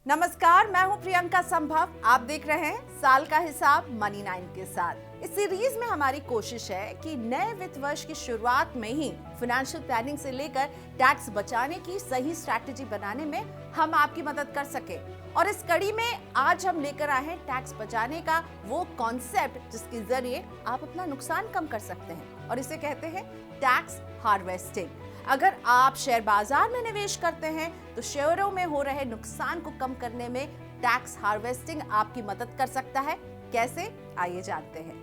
नमस्कार, मैं हूं प्रियंका संभव। आप देख रहे हैं साल का हिसाब मनी 9 के साथ। इस सीरीज में हमारी कोशिश है कि नए वित्त वर्ष की शुरुआत में ही फाइनेंशियल प्लानिंग से लेकर टैक्स बचाने की सही स्ट्रैटेजी बनाने में हम आपकी मदद कर सके। और इस कड़ी में आज हम लेकर आए हैं टैक्स बचाने का वो कॉन्सेप्ट जिसके जरिए आप अपना नुकसान कम कर सकते हैं, और इसे कहते हैं टैक्स हार्वेस्टिंग। अगर आप शेयर बाजार में निवेश करते हैं तो शेयरों में हो रहे नुकसान को कम करने में टैक्स हार्वेस्टिंग आपकी मदद कर सकता है। कैसे, आइए जानते हैं।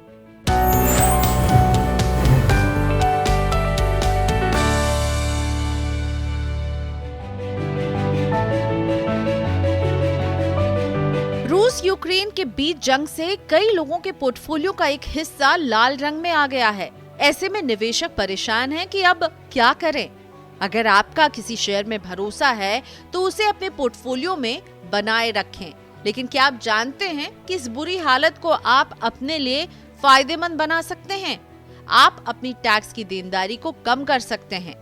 रूस यूक्रेन के बीच जंग से कई लोगों के पोर्टफोलियो का एक हिस्सा लाल रंग में आ गया है। ऐसे में निवेशक परेशान हैं कि अब क्या करें। अगर आपका किसी शेयर में भरोसा है तो उसे अपने पोर्टफोलियो में बनाए रखें। लेकिन क्या आप जानते हैं कि इस बुरी हालत को आप अपने लिए फायदेमंद बना सकते हैं? आप अपनी टैक्स की देनदारी को कम कर सकते हैं।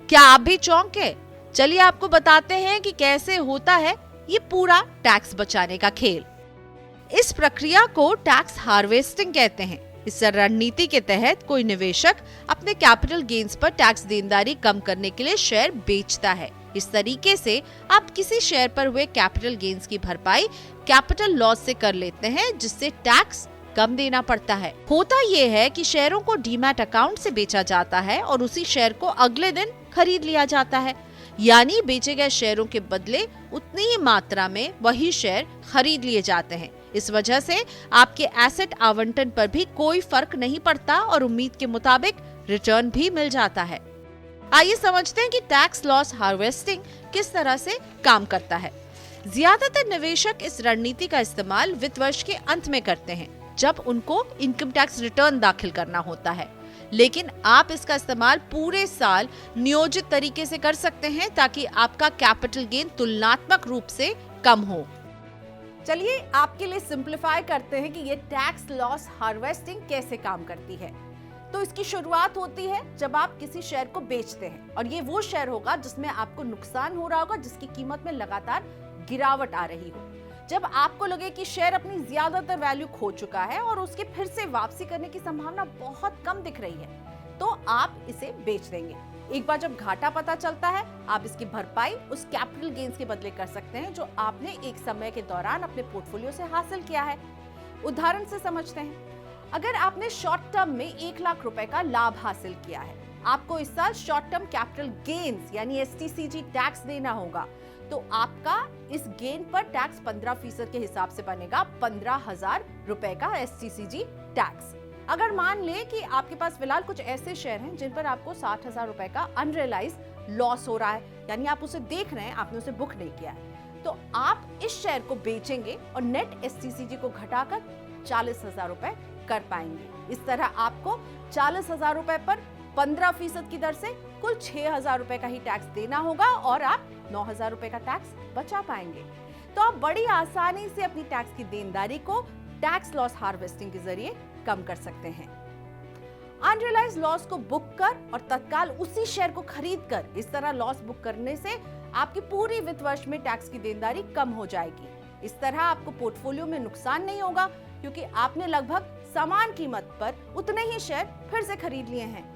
क्या आप भी चौंके? चलिए आपको बताते हैं कि कैसे होता है ये पूरा टैक्स बचाने का खेल। इस प्रक्रिया को टैक्स हार्वेस्टिंग कहते हैं। इस रणनीति के तहत कोई निवेशक अपने कैपिटल गेन्स पर टैक्स देनदारी कम करने के लिए शेयर बेचता है। इस तरीके से आप किसी शेयर पर हुए कैपिटल गेन्स की भरपाई कैपिटल लॉस से कर लेते हैं, जिससे टैक्स कम देना पड़ता है। होता यह है कि शेयरों को डीमैट अकाउंट से बेचा जाता है और उसी शेयर को अगले दिन खरीद लिया जाता है, यानी बेचे गए शेयरों के बदले उतनी ही मात्रा में वही शेयर खरीद लिए जाते हैं। इस वजह से आपके एसेट आवंटन पर भी कोई फर्क नहीं पड़ता और उम्मीद के मुताबिक रिटर्न भी मिल जाता है। आइए समझते हैं कि टैक्स लॉस हार्वेस्टिंग किस तरह से काम करता है। ज्यादातर निवेशक इस रणनीति का इस्तेमाल वित्त वर्ष के अंत में करते हैं, जब उनको इनकम टैक्स रिटर्न दाखिल करना होता है। लेकिन आप इसका इस्तेमाल पूरे साल नियोजित तरीके से कर सकते हैं, ताकि आपका कैपिटल गेन तुलनात्मक रूप से कम हो। चलिए आपके लिए सिंपलीफाई करते हैं कि ये टैक्स लॉस हार्वेस्टिंग कैसे काम करती है। तो इसकी शुरुआत होती है जब आप किसी शेयर को बेचते हैं, और ये वो शेयर होगा जिसमें आपको नुकसान हो रहा होगा, जिसकी कीमत में लगातार गिरावट आ रही हो। जब आपको लगे कि शेयर अपनी ज्यादातर वैल्यू खो चुका है और उसके फिर से वापसी करने की संभावना बहुत कम दिख रही है, तो आप इसे बेच देंगे। एक बार जब घाटा पता चलता है, आप इसकी भरपाई उस कैपिटल गेन्स के बदले कर सकते हैं जो आपने एक समय के दौरान अपने पोर्टफोलियो से हासिल किया है। उदाहरण से समझते हैं। अगर आपने शॉर्ट टर्म में 1 लाख रुपए का लाभ हासिल किया है, आपको इस साल शॉर्ट टर्म कैपिटल गेन्स यानी STCG टैक्स देना होगा। तो आपका इस गेन पर टैक्स 15% के हिसाब से बनेगा 15,000 रुपए का STCG टैक्स। अगर मान ले कि आपके पास फिलहाल कुछ ऐसे शेयर हैं जिन पर आपको 60,000 रुपए का अनरियलाइज लॉस हो रहा है, यानी आप उसे देख रहे हैं, आपने उसे बुक नहीं किया है, तो आप इस शेयर को बेचेंगे और नेट STCG को घटाकर 40,000 रुपए कर पाएंगे। इस तरह आपको 40,000 रुपए पर 15% की दर से कुल 6,000 रुपए का ही टैक्स देना होगा और आप 9,000 रुपए का टैक्स बचा पाएंगे। तो आप बड़ी आसानी से अपनी टैक्स की देनदारी को टैक्स लॉस हार्वेस्टिंग के जरिए कम कर सकते हैं। अनरियलाइज लॉस को बुक कर और तत्काल उसी शेयर को खरीद कर इस तरह लॉस बुक करने से आपकी पूरी वित्त वर्ष में टैक्स की देनदारी कम हो जाएगी। इस तरह आपको पोर्टफोलियो में नुकसान नहीं होगा, क्योंकि आपने लगभग समान कीमत पर उतने ही शेयर फिर से खरीद लिए हैं।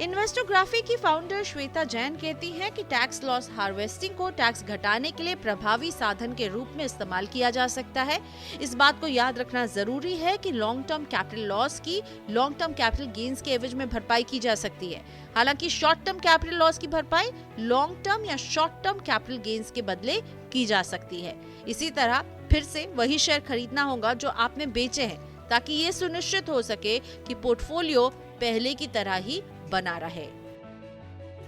इन्वेस्टोग्राफी की फाउंडर श्वेता जैन कहती हैं कि टैक्स लॉस हार्वेस्टिंग को टैक्स घटाने के लिए प्रभावी साधन के रूप में इस्तेमाल किया जा सकता है। इस बात को याद रखना जरूरी है कि लॉन्ग टर्म कैपिटल लॉस की लॉन्ग टर्म कैपिटल गेन्स के एवज में भरपाई की जा सकती है। हालांकि शॉर्ट टर्म कैपिटल लॉस की भरपाई लॉन्ग टर्म या शॉर्ट टर्म कैपिटल गेन्स के बदले की जा सकती है। इसी तरह फिर से वही शेयर खरीदना होगा जो आपने बेचे हैं, ताकि ये सुनिश्चित हो सके कि पोर्टफोलियो पहले की तरह ही बना रहे।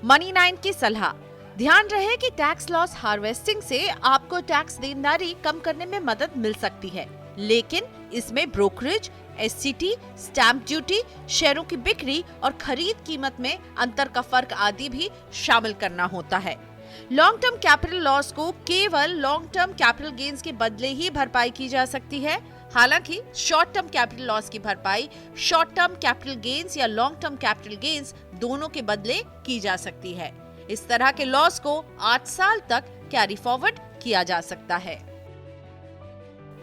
मनी 9 की सलाह। ध्यान रहे कि टैक्स लॉस हार्वेस्टिंग से आपको टैक्स देनदारी कम करने में मदद मिल सकती है, लेकिन इसमें ब्रोकरेज, SCT, स्टैंप ड्यूटी, शेयरों की बिक्री और खरीद कीमत में अंतर का फर्क आदि भी शामिल करना होता है। लॉन्ग टर्म कैपिटल लॉस को केवल लॉन्ग टर्म कैपिटल गेन्स के बदले ही भरपाई की जा सकती है। हालांकि शॉर्ट टर्म कैपिटल लॉस की भरपाई शॉर्ट टर्म कैपिटल गेन्स या लॉन्ग टर्म कैपिटल गेन्स दोनों के बदले की जा सकती है। इस तरह के लॉस को 8 साल तक कैरी फॉरवर्ड किया जा सकता है।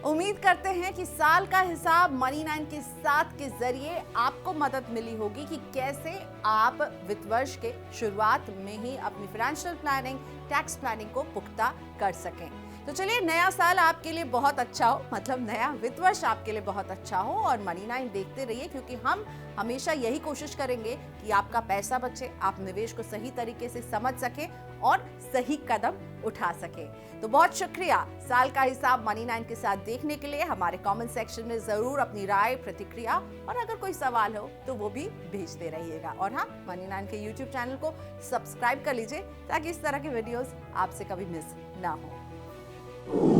उम्मीद करते हैं कि साल का हिसाब मनी9 के साथ के जरिए आपको मदद मिली होगी कि कैसे आप वित्त वर्ष के शुरुआत में ही अपनी फाइनेंशियल प्लानिंग, टैक्स प्लानिंग को पुख्ता कर सकें। तो चलिए, नया साल आपके लिए बहुत अच्छा हो, मतलब नया वित्त वर्ष आपके लिए बहुत अच्छा हो, और मनी9 देखते रहिए, क्योंकि हम हमेशा यही कोशिश करेंगे कि आपका पैसा बचे, आप निवेश को सही तरीके से समझ सकें और सही कदम उठा सकें। तो बहुत शुक्रिया साल का हिसाब मनी9 के साथ देखने के लिए। हमारे कमेंट सेक्शन में जरूर अपनी राय, प्रतिक्रिया और अगर कोई सवाल हो तो वो भी भेजते रहिएगा। और हाँ, मनी9 के YouTube चैनल को सब्सक्राइब कर लीजिए ताकि इस तरह के वीडियोस आपसे कभी मिस ना हो।